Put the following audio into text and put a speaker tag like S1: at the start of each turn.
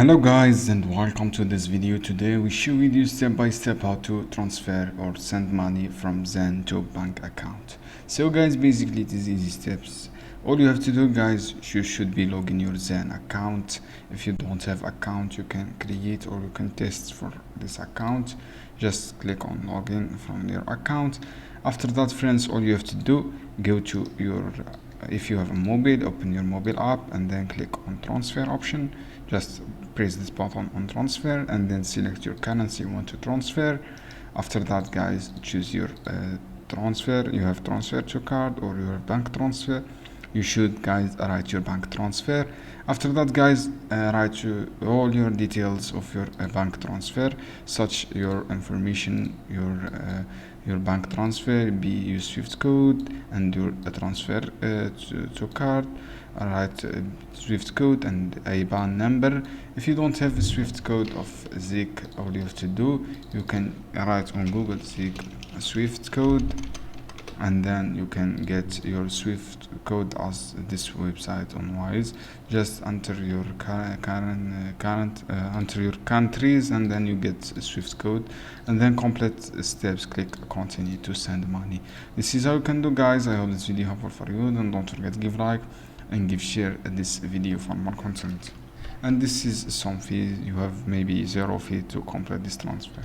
S1: Hello guys and welcome to this video. Today we show you step by step how to transfer or send money from Zen to bank account. So guys, basically it is easy steps. All you have to do guys, you should be logging your Zen account. If you don't have account, you can create or you can test for this account. Just click on login from your account. After that friends, all you have to do, go to your if you have a mobile, open your mobile app and then click on transfer option. Just press this button on transfer and then select your currency you want to transfer. After that guys, choose your transfer. You have transfer to card or your bank transfer. You should guys write your bank transfer. After that guys, write all your details of your bank transfer, such your information, your bank transfer, be your SWIFT code and your transfer to card. Write SWIFT code and IBAN number. If you don't have a SWIFT code of Zik, all you have to do, you can write on Google Zik SWIFT code, and then you can get your SWIFT code as this website on Wise. Just enter your enter your countries and then you get a SWIFT code, and then complete steps, click continue to send money. This is how you can do guys. I hope this video helpful for you. Then don't forget to give like and give share this video for more content. And this is some fee. You have maybe 0 fee to complete this transfer.